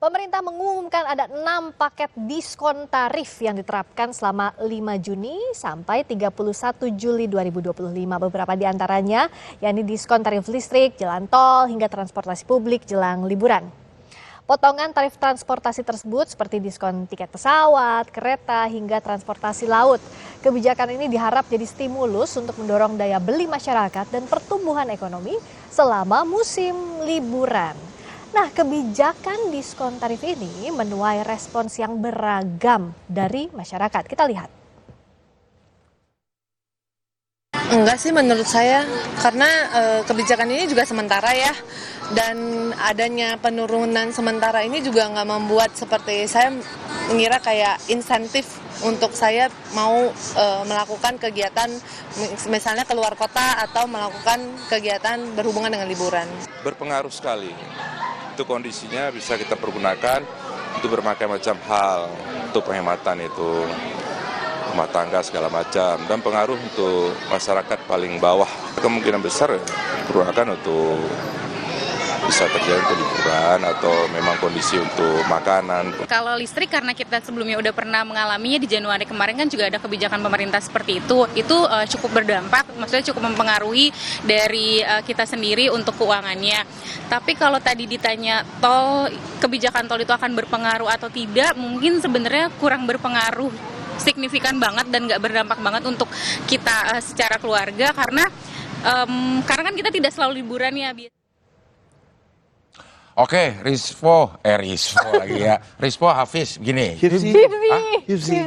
Pemerintah mengumumkan ada 6 paket diskon tarif yang diterapkan selama 5 Juni sampai 31 Juli 2025. Beberapa di antaranya yakni diskon tarif listrik, jalan tol, hingga transportasi publik jelang liburan. Potongan tarif transportasi tersebut seperti diskon tiket pesawat, kereta, hingga transportasi laut. Kebijakan ini diharap jadi stimulus untuk mendorong daya beli masyarakat dan pertumbuhan ekonomi selama musim liburan. Nah, kebijakan diskon tarif ini menuai respons yang beragam dari masyarakat. Kita lihat. Enggak sih menurut saya, karena kebijakan ini juga sementara ya. Dan adanya penurunan sementara ini juga nggak membuat seperti saya mengira kayak insentif untuk saya mau melakukan kegiatan misalnya keluar kota atau melakukan kegiatan berhubungan dengan liburan. Berpengaruh sekali. Itu kondisinya bisa kita pergunakan untuk berbagai macam hal, untuk penghematan itu rumah tangga segala macam, dan pengaruh untuk masyarakat paling bawah. Kemungkinan besar pergunakan untuk bisa terjadi untuk liburan atau memang kondisi untuk makanan. Kalau listrik karena kita sebelumnya udah pernah mengalaminya di Januari kemarin kan juga ada kebijakan pemerintah seperti itu cukup berdampak, maksudnya cukup mempengaruhi dari kita sendiri untuk keuangannya. Tapi kalau tadi ditanya kebijakan tol itu akan berpengaruh atau tidak, mungkin sebenarnya kurang berpengaruh signifikan banget dan nggak berdampak banget untuk kita secara keluarga karena kan kita tidak selalu liburan ya. Oke, Rizvo lagi ya. Rizvo Hafiz, gini. Hifzi.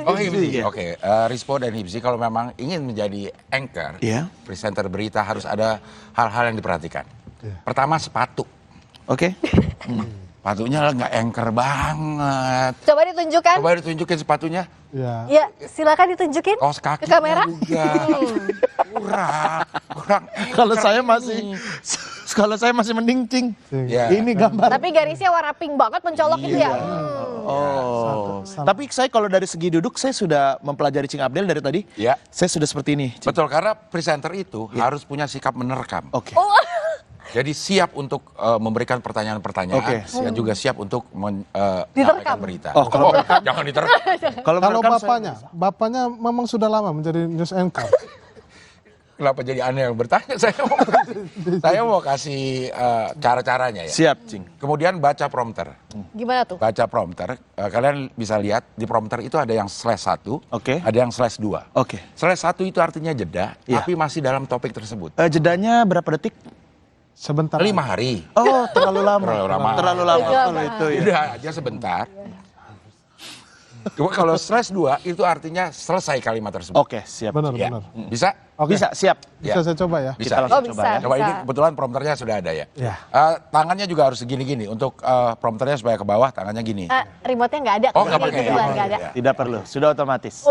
Oh, Hifzi. Oke, Rizvo dan Hifzi kalau memang ingin menjadi anchor, presenter berita harus ada hal-hal yang diperhatikan. Pertama, sepatu. Oke. Sepatunya nggak anchor banget. Coba ditunjukkan. Coba ditunjukin sepatunya. Ya, silakan ditunjukin Kaos kaki ke kamera. Kurang. Kalau saya masih mending cing. Ya. Ini gambar. Tapi garisnya warna pink banget mencolok itu ya. Tapi saya kalau dari segi duduk saya sudah mempelajari Cing Abdel dari tadi. Ya. Saya sudah seperti ini. Cing. Betul, karena presenter itu harus punya sikap menerkam. Oke. Jadi siap untuk memberikan pertanyaan-pertanyaan dan juga siap untuk menyampaikan berita. Jangan diterkam. Kalau bapaknya memang sudah lama menjadi news anchor. Kenapa jadi aneh yang bertanya? Saya mau kasih cara-caranya ya. Siap, Cing. Kemudian baca prompter. Gimana tuh? Baca prompter, kalian bisa lihat di prompter itu ada yang /1, ada yang /2. /1 itu artinya jeda, tapi masih dalam topik tersebut. Jedanya berapa detik? Sebentar. 5 hari. Oh, terlalu lama. Terlalu lama. Kalau itu ya. Udah aja sebentar. Cuma kalau /2 itu artinya selesai kalimat tersebut. Oke, siap. Benar. Bisa? Bisa, siap. Bisa saya coba ya? Bisa. Kita langsung coba ya. Coba ini kebetulan prompternya sudah ada ya. Tangannya juga harus segini-gini. Untuk prompternya supaya ke bawah, tangannya gini. Remote-nya nggak ada. Oh, nggak pakai. Nggak ada. Tidak perlu, sudah otomatis.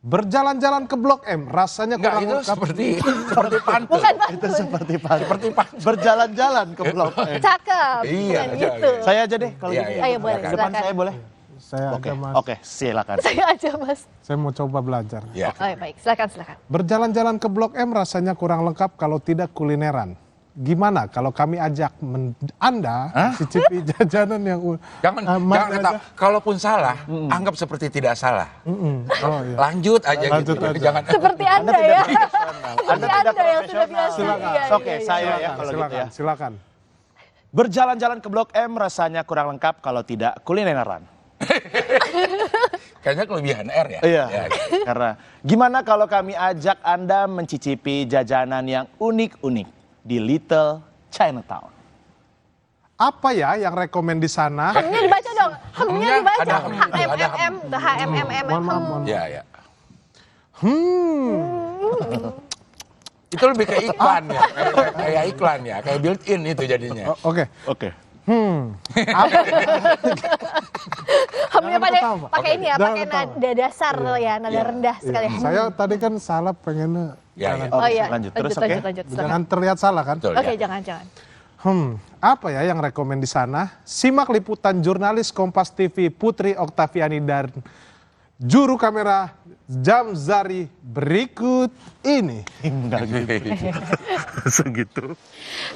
Berjalan-jalan ke Blok M, rasanya kurang itu lengkap. seperti pantun. Bukan pantun. Itu seperti berjalan-jalan ke Blok M. Cakep. Iya, Bukan gitu. Saya aja deh kalau Iya, gitu. iya. Ayo boleh, Depan silakan. saya boleh? Saya aja mas. Oke, silakan. Saya aja mas. Saya mau coba belajar. Ya. Oh, baik, silakan. Berjalan-jalan ke Blok M rasanya kurang lengkap kalau tidak kulineran. Gimana kalau kami ajak Anda cicipi jajanan yang Jangan kata, kalaupun salah, anggap seperti tidak salah. Lanjut aja gitu. Jangan. Seperti Anda ya. Anda tidak yang sudah biasa. Silakan. Oke, saya ya kalau gitu ya. Silakan. Berjalan-jalan ke Blok M rasanya kurang lengkap kalau tidak kulineran. Kayaknya kelebihan R ya. Iya. Karena gimana kalau kami ajak Anda mencicipi jajanan yang unik-unik di Little Chinatown? Apa ya yang rekomen di sana? Hemnya dibaca dong. Hemnya dibaca. Ada hem. HMMM. Ya. Itu lebih ke iklan ya. Kayak iklan ya. Kayak built in itu jadinya. Oke. Hemnya pakai ini ya, pakai nada dasar ya, nada rendah sekali. Saya tadi kan salah pengennya. Oh iya. Lanjut terus, oke. Jangan terlihat salah kan? Oke, jangan. Apa ya yang rekomen di sana? Simak liputan jurnalis Kompas TV Putri Oktaviani dan juru kamera Jamzari berikut ini. Enggak gitu. Segitu.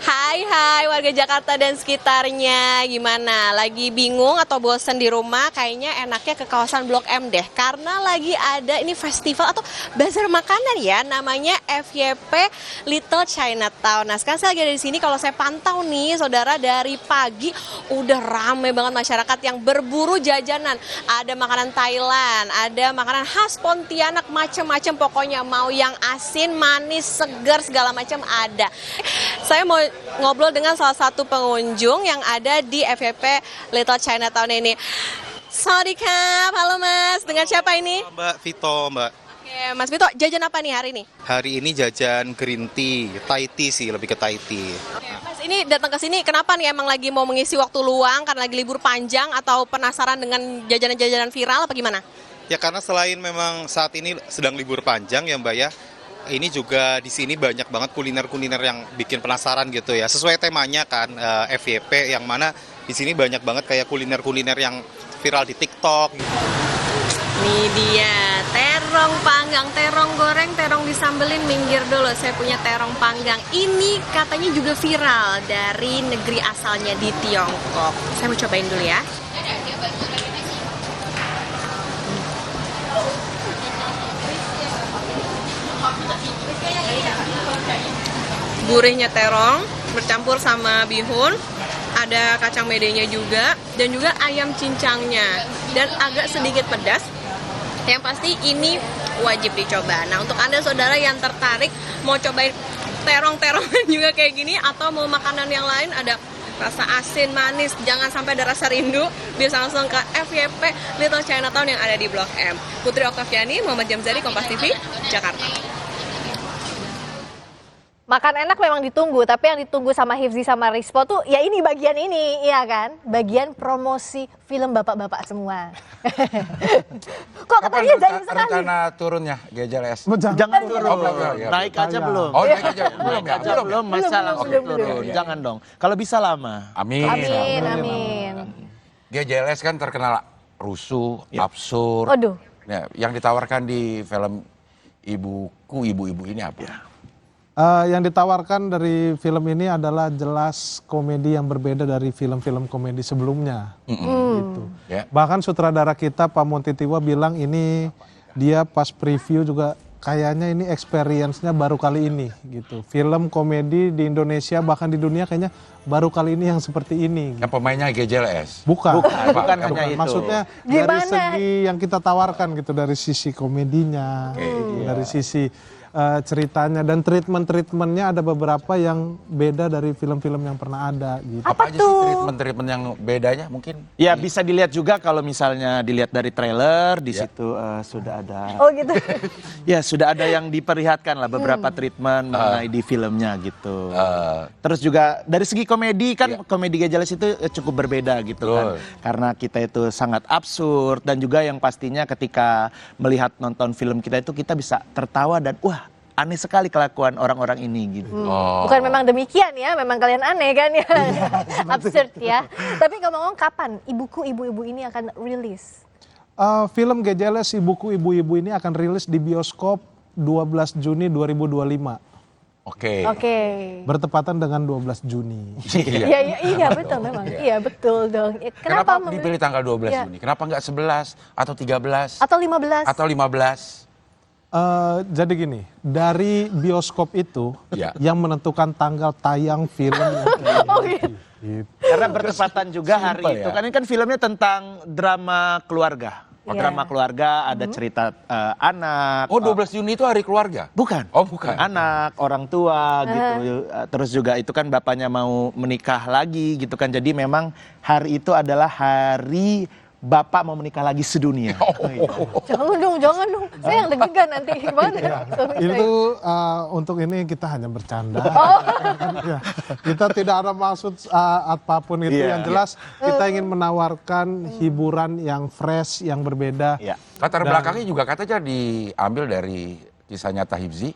Hai warga Jakarta dan sekitarnya, gimana? Lagi bingung atau bosen di rumah? Kayaknya enaknya ke kawasan Blok M deh, karena lagi ada ini festival atau bazar makanan ya, namanya FYP Little Chinatown. Nah sekarang saya lagi ada di sini, kalau saya pantau nih saudara, dari pagi udah rame banget masyarakat yang berburu jajanan. Ada makanan Thailand, ada makanan khas Pontianak, macam-macam pokoknya, mau yang asin, manis, segar, segala macam ada. Saya mau ngobrol dengan salah satu pengunjung yang ada di FYP Little Chinatown ini. Sawadikap, halo Mas, dengan siapa ini? Mbak Vito, Mbak. Oke, Mas Vito, jajan apa nih hari ini? Hari ini jajan green tea, Thai tea sih, lebih ke Thai tea. Oke, Mas, ini datang ke sini kenapa nih? Emang lagi mau mengisi waktu luang karena lagi libur panjang atau penasaran dengan jajanan-jajanan viral apa gimana? Ya karena selain memang saat ini sedang libur panjang ya Mbak ya, ini juga di sini banyak banget kuliner-kuliner yang bikin penasaran gitu ya. Sesuai temanya kan FYP, yang mana di sini banyak banget kayak kuliner-kuliner yang viral di TikTok. Ini dia, terong panggang, terong goreng, terong disambelin. Minggir dulu, saya punya terong panggang. Ini katanya juga viral dari negeri asalnya di Tiongkok. Saya mau cobain dulu ya. Gurihnya terong bercampur sama bihun, ada kacang medenya juga, dan juga ayam cincangnya, dan agak sedikit pedas. Yang pasti ini wajib dicoba. Nah untuk Anda saudara yang tertarik mau cobain terong-terongan juga kayak gini, atau mau makanan yang lain, ada rasa asin, manis, jangan sampai ada rasa rindu, bisa langsung ke FYP Little Chinatown yang ada di Blok M. Putri Oktaviani, Muhammad Jamzari, Kompas TV, Jakarta. Makan enak memang ditunggu, tapi yang ditunggu sama Hifzi sama Rispo tuh ya ini bagian ini, iya kan? Bagian promosi film bapak-bapak semua. Kok katanya jadi sekali? Rencana turunnya GJLS? Jangan turun. Oh, belum, ya. Naik aja belum. Oh, naik aja. Belum ya? Naik aja belum, masa langsung belum. turun. Jangan dong. Kalau bisa lama. Amin. Amin. GJLS kan terkenal rusuh, absurd. Waduh. Ya, yang ditawarkan di film ibu-ibu ini apa? Yang ditawarkan dari film ini adalah jelas komedi yang berbeda dari film-film komedi sebelumnya. Gitu. Ya. Bahkan sutradara kita Pak Montitiwa bilang ini dia pas preview juga kayaknya ini experience-nya baru kali ini gitu. Film komedi di Indonesia bahkan di dunia kayaknya baru kali ini yang seperti ini. Yang pemainnya GJLS? Bukan hanya itu. Maksudnya Gimana? dari segi yang kita tawarkan gitu, dari sisi komedinya, dari sisi ceritanya, dan treatmentnya ada beberapa yang beda dari film-film yang pernah ada gitu. Apa aja sih treatment yang bedanya mungkin? Ya bisa dilihat juga kalau misalnya dilihat dari trailer, di situ sudah ada. Oh gitu. Ya sudah ada yang diperlihatkan lah beberapa treatment mengenai di filmnya gitu. Terus juga dari segi komedi kan komedi GJLS itu cukup berbeda gitu kan. Karena kita itu sangat absurd, dan juga yang pastinya ketika melihat nonton film kita itu kita bisa tertawa dan wah aneh sekali kelakuan orang-orang ini gitu. Bukan memang demikian ya, memang kalian aneh kan ya. Absurd ya. Tapi ngomong-ngomong kapan ibu-ibu ini akan rilis? Film GJLS Ibuku Ibu ini akan rilis di bioskop 12 Juni 2025. Oke. Bertepatan dengan 12 Juni. Iya betul memang. Iya betul dong. Kenapa dipilih tanggal 12 Juni? Kenapa nggak 11 atau 13? Atau 15? Atau 15? Jadi gini, dari bioskop itu yang menentukan tanggal tayang film. Karena bertepatan juga hari itu. Kan ini kan filmnya tentang drama keluarga. Drama keluarga, ada cerita anak. Oh 12 Juni itu hari keluarga? Bukan. Oh bukan. Anak, orang tua gitu. Terus juga itu kan bapaknya mau menikah lagi gitu kan. Jadi memang hari itu adalah hari bapak mau menikah lagi sedunia. Jangan dong. Saya yang deg-degan nanti gimana? Itu untuk ini kita hanya bercanda. Ya, kita tidak ada maksud apapun itu. Yang jelas kita ingin menawarkan hiburan yang fresh, yang berbeda. Latar belakangnya juga katanya diambil dari kisah nyata Hifzi.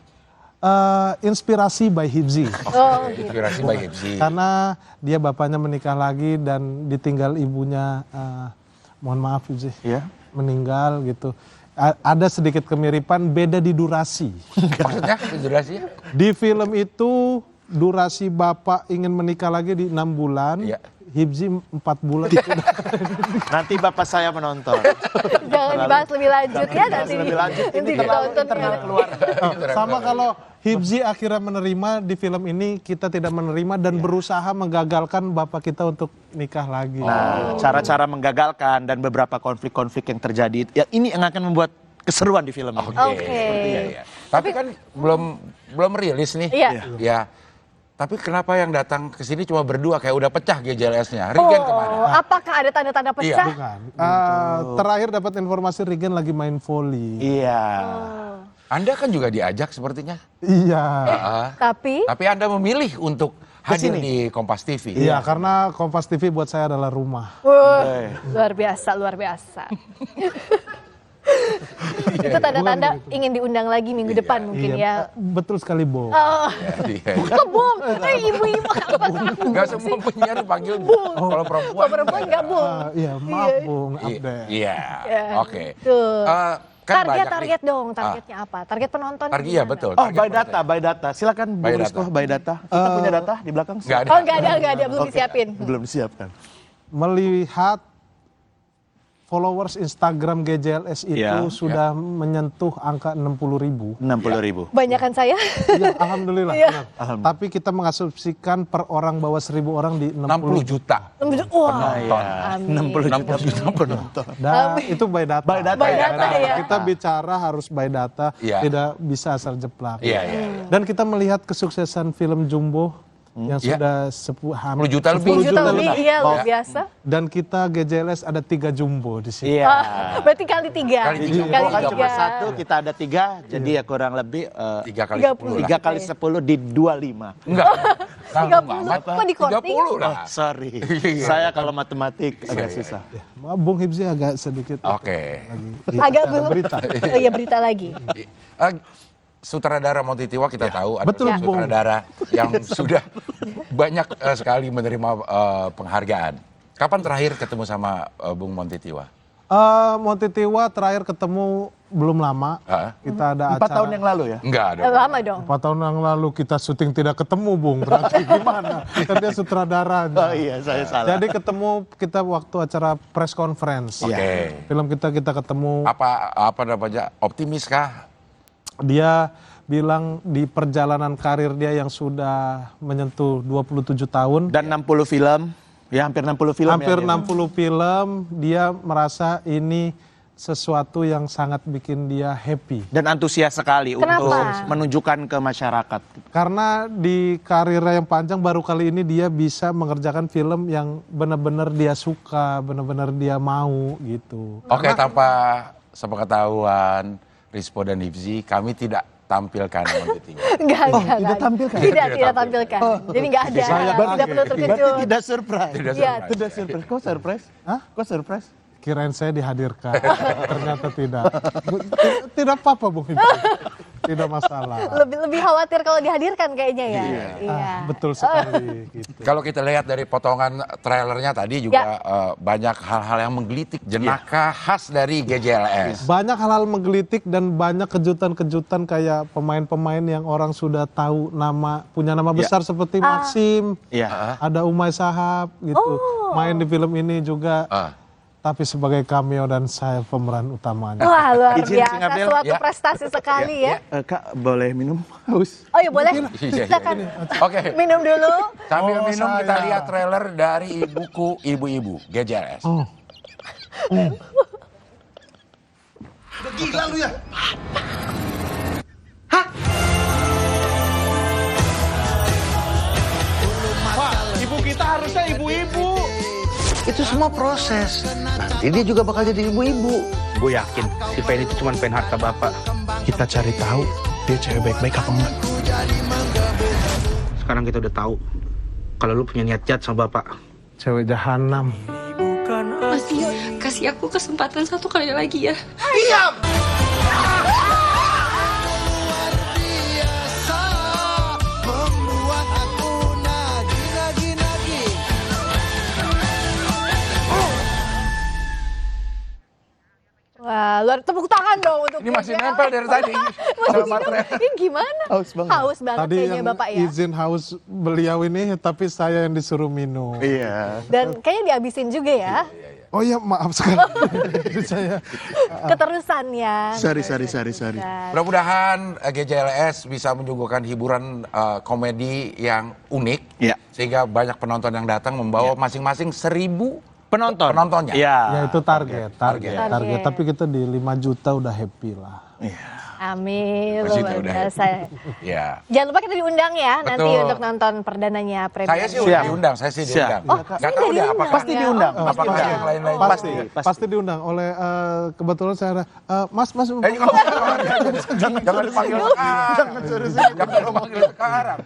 Inspirasi by Hifzi. Inspirasi by Hifzi. Karena dia bapaknya menikah lagi dan ditinggal ibunya, mohon maaf Hifzi, meninggal gitu. ada sedikit kemiripan, beda di durasi. Maksudnya durasinya? Di film itu durasi Bapak ingin menikah lagi di 6 bulan. Iya. Hibzi 4 bulan. Nanti bapak saya menonton. Jangan dibahas lebih lanjut ya nanti. Lebih lanjut, ini Nanti terlalu ditonton internal ya. keluar. Sama kalau Hibzi akhirnya menerima, di film ini kita tidak menerima dan berusaha menggagalkan bapak kita untuk nikah lagi. Nah, cara-cara menggagalkan dan beberapa konflik-konflik yang terjadi, ya ini yang akan membuat keseruan di film ini. Oke. Iya. Tapi kan belum rilis nih. Iya. Ya. Tapi kenapa yang datang ke sini cuma berdua, kayak udah pecah GJLS-nya? Regen kemana? Apakah ada tanda-tanda pecah? Bukan. Terakhir dapat informasi Regen lagi main volley. Iya. Anda kan juga diajak sepertinya. Iya. Tapi Anda memilih untuk hadir Kesini. di Kompas TV. Iya, karena Kompas TV buat saya adalah rumah. luar biasa, luar biasa. Itu tanda-tanda ingin diundang lagi minggu depan mungkin ya. Betul sekali, Bo. Iya. Bukan Bung, ibu-ibu apa Nggak semua penyiar dipanggil Bung. Kalau perempuan. Kalau perempuan nggak Bung. Iya, maaf Bung, update. Iya, oke. Tuh. Kan banyak Target nih. dong, targetnya apa? Target penonton. Target, iya betul. Oh, Target by data. Silakan Bu By Rizko, data. by data. Kita punya data di belakang? Nggak ada. Oh nggak ada, belum Oke. disiapin. Belum disiapkan. Melihat followers Instagram GJLS itu Iya. sudah menyentuh angka 60.000. 60.000. Banyakan saya. Iya, alhamdulillah. Iya. benar. Tapi kita mengasumsikan per orang bahwa 1.000 orang di 60 juta. Wah, Penonton. 60 juta penonton. Dan itu by data. By data, By data, ya. Kita bicara harus by data, Iya. tidak bisa asal jeplak. Iya. Dan kita melihat kesuksesan film Jumbo yang Iya. sudah 10 juta lebih. 10 juta lebih, iya luar Ya. biasa. Dan kita GJLS ada 3 Jumbo di sini. Iya. Berarti kali 3. Kali tiga. Jumbo kan cuma 3. 1, kita ada 3, jadi ya kurang lebih 3 kali 30. 10 3 kali 10 di 25. Enggak. 30. Kok di korting? 30 lah. Sorry, Iya. saya kalau matematik agak susah. Maaf, Bung Hibzi agak sedikit Oke. Agak belum. berita. Oh iya berita lagi. Sutradara Montitiwa kita tahu adalah Betul, Bung. sutradara yang sudah banyak sekali menerima penghargaan. Kapan terakhir ketemu sama Bung Montitiwa? Montitiwa terakhir ketemu belum lama. Kita ada 4 acara. tahun yang lalu ya? Enggak ada. Lama dong. 4 tahun yang lalu kita syuting tidak ketemu, Bung. Berarti gimana? Kan dia sutradaranya. Oh iya, saya salah. Jadi ketemu kita waktu acara press conference. Oke. Film kita ketemu. Apa namanya? Optimis kah? Dia bilang di perjalanan karir dia yang sudah menyentuh 27 tahun. Dan 60 film, ya hampir 60 film Hampir ya. 60 film, dia merasa ini sesuatu yang sangat bikin dia happy. Dan antusias sekali Kenapa? untuk menunjukkan ke masyarakat. Karena di karirnya yang panjang baru kali ini dia bisa mengerjakan film yang benar-benar dia suka, benar-benar dia mau gitu. Oke, tanpa sepengetahuan Rispo dan Hibzi, kami tidak tampilkan Montitiwa. Enggak. tidak tampilkan? Tidak tampilkan. Jadi enggak ada. Tidak perlu terkejut. Berarti tidak surprise. Iya. Tidak surprise. Kok surprise? Hah? Kok surprise? Kirain saya dihadirkan, ternyata tidak. Tidak apa-apa, Bung Hibzi. Tidak masalah. Lebih khawatir kalau dihadirkan kayaknya ya. Iya. Betul sekali. Gitu. Kalau kita lihat dari potongan trailernya tadi juga banyak hal-hal yang menggelitik, jenaka khas dari GJLS. Banyak hal-hal menggelitik dan banyak kejutan-kejutan kayak pemain-pemain yang orang sudah tahu punya nama besar seperti Maxim, Iya. ada Umay Sahab gitu. Main di film ini juga. Tapi sebagai cameo dan saya pemeran utamanya. Wah luar Izin, biasa, Singapil. suatu prestasi sekali ya. Kak, boleh minum? Haus. Oh ya boleh, Iya. silakan Oke, minum dulu. sambil minum kita saya. lihat trailer dari buku Ibu-Ibu GJLS. Udah gila lu ya? Ibu kita harusnya ibu-ibu. Itu semua proses. Nanti dia juga bakal jadi ibu-ibu. Gue yakin si Penny itu cuma pengen harta bapak. Kita cari tahu dia cewek baik-baik apa enggak. Sekarang kita udah tahu kalau lu punya niat jahat sama bapak. Cewek jahanam. Mas, kasih aku kesempatan satu kali lagi ya. Diam! Wah luar tepuk tangan dong untuk Ini masih nempel dari tadi. Ini gimana? Haus banget Tadi kayaknya yang Bapak ya. izin haus beliau ini, tapi saya yang disuruh minum. Iya. Dan kayaknya dihabisin juga ya. Oh ya, maaf sekali. Saya Keterusannya. Sorry. Mudah-mudahan GJLS bisa menyuguhkan hiburan komedi yang unik. Iya. Sehingga banyak penonton yang datang membawa masing-masing 1.000 penontonnya. Iya. ya itu target. Target. Tapi kita di 5 juta udah happy lah. Amin, Masih luar udah biasa. Ya. Jangan lupa kita diundang ya nanti Betul. untuk nonton perdananya premier. Saya sih udah diundang, saya sih diundang. Oh, Nggak saya tahu udah deh diundang. apakah Pasti diundang. apakah yang lain-lain. Pasti diundang oleh kebetulan saya ada Mas. Jangan dipanggil sekarang. Jangan dipanggil sekarang.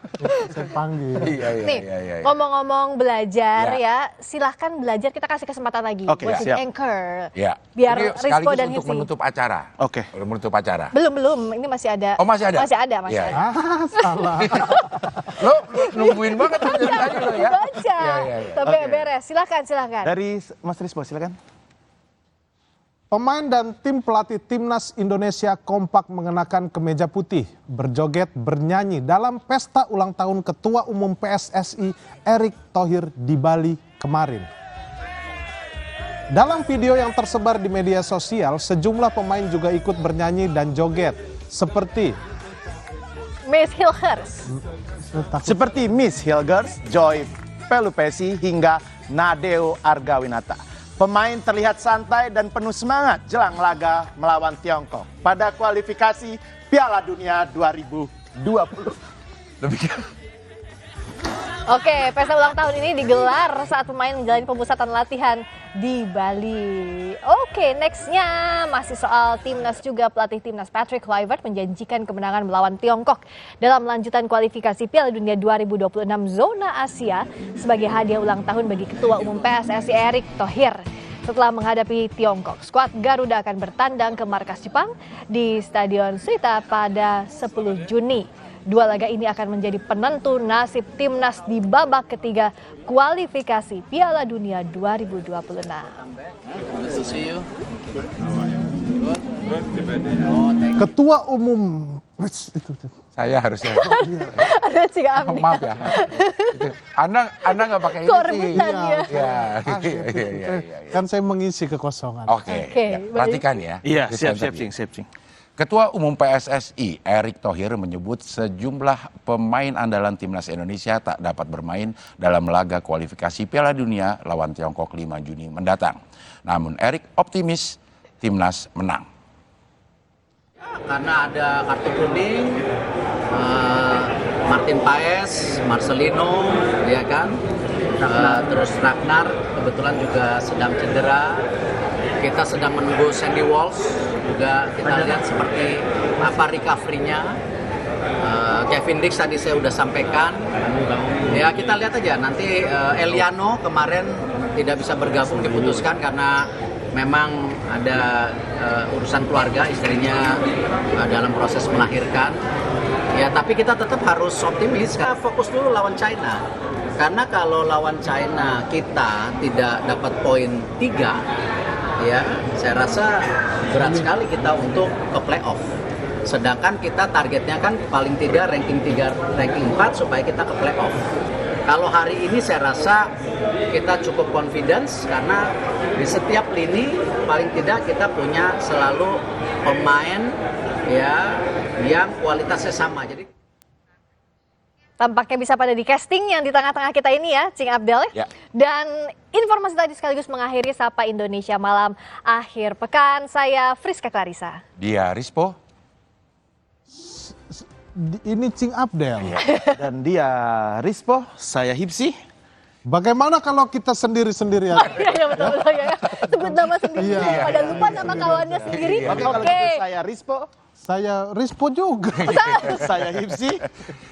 Saya panggil. Iya. Nih, ngomong-ngomong belajar ya, silahkan belajar, kita kasih kesempatan lagi Oke, buat siap. jadi anchor. Ya. Biar Ini Rispo sekaligus dan untuk Hipsi. menutup acara. Oke. Menutup acara. Belum, ini masih ada. Oh, masih ada? Masih ada. Iya. Salah. Lo nungguin banget dari tadi lo ya. Baca. Iya. Sampai Oke. beres. Silakan. Dari Mas Rispo, silakan. Pemain dan tim pelatih timnas Indonesia kompak mengenakan kemeja putih, berjoget, bernyanyi dalam pesta ulang tahun Ketua Umum PSSI Erick Thohir di Bali kemarin. Dalam video yang tersebar di media sosial, sejumlah pemain juga ikut bernyanyi dan joget, seperti Miss Hilgers. Seperti Miss Hilgers, Joy Pelupesi hingga Nadeo Argawinata. Pemain terlihat santai dan penuh semangat jelang laga melawan Tiongkok pada kualifikasi Piala Dunia 2020. Oke, pesta ulang tahun ini digelar saat pemain menjalani pemusatan latihan di Bali. Oke, nextnya masih soal timnas juga. Pelatih timnas Patrick Kluivert menjanjikan kemenangan melawan Tiongkok dalam lanjutan kualifikasi Piala Dunia 2026 zona Asia sebagai hadiah ulang tahun bagi Ketua Umum PSSI Erick Thohir. Setelah menghadapi Tiongkok, skuad Garuda akan bertandang ke markas Jepang di Stadion Srita pada 10 Juni. Dua laga ini akan menjadi penentu nasib timnas di babak ketiga kualifikasi Piala Dunia 2026. Ketua Umum. Saya harusnya. Ada Cik Amdi. Maaf ya. Anda nggak pakai ini Korbitan ya. Iya. Kan saya mengisi kekosongan. Oke. Baik. Perhatikan ya. Iya, siap. Ketua Umum PSSI Erick Thohir menyebut sejumlah pemain andalan timnas Indonesia tak dapat bermain dalam laga kualifikasi Piala Dunia lawan Tiongkok 5 Juni mendatang. Namun Erick optimis timnas menang. Karena ada kartu kuning, Martin Paes, Marcelino, ya kan, terus Ragnar kebetulan juga sedang cedera. Kita sedang menunggu Sandy Walsh, juga kita lihat seperti apa recovery-nya. Kevin Dix tadi saya sudah sampaikan. Ya kita lihat aja nanti Eliano kemarin tidak bisa bergabung, diputuskan karena memang ada urusan keluarga, istrinya dalam proses melahirkan. Ya tapi kita tetap harus optimis, kita fokus dulu lawan China. Karena kalau lawan China kita tidak dapat poin 3, ya saya rasa berat sekali kita untuk ke playoff. Sedangkan kita targetnya kan paling tidak ranking 3, ranking 4 supaya kita ke playoff. Kalau hari ini saya rasa kita cukup confidence karena di setiap lini paling tidak kita punya selalu pemain ya yang kualitasnya sama. Jadi tampaknya bisa pada di casting yang di tengah-tengah kita ini ya, Cing Abdel. Ya. Dan informasi tadi sekaligus mengakhiri Sapa Indonesia Malam akhir pekan. Saya Friska Clarissa. Dia Rispo. Ini Cing Abdel. Dan dia Rispo, saya Hipsi. Bagaimana kalau kita sendiri-sendirian? Iya betul ya. Sebut nama sendiri, Iya. pada lupa nama kawannya sendiri. Oke, kalau Oke. gitu saya Rispo. Saya Rispo juga. Saya Hipsi.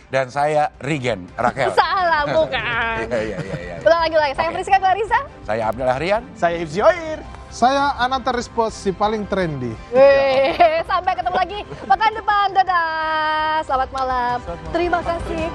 Dan saya Rigen Rakel. Salah bukan. Iya. Ulang lagi. Saya Friska Clarissa. Saya Abdel Harian. Saya Hipsi Oir. Saya Ananta Rispo, si paling trendy. Sampai ketemu lagi pekan depan. Dadah. Selamat malam. Terima kasih.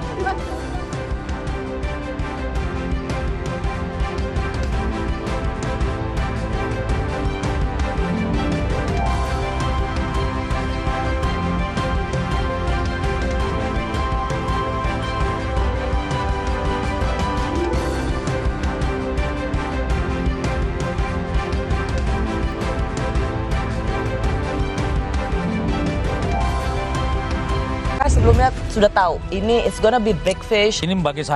sebelumnya sudah tahu ini it's gonna be big fish. Ini bagi saya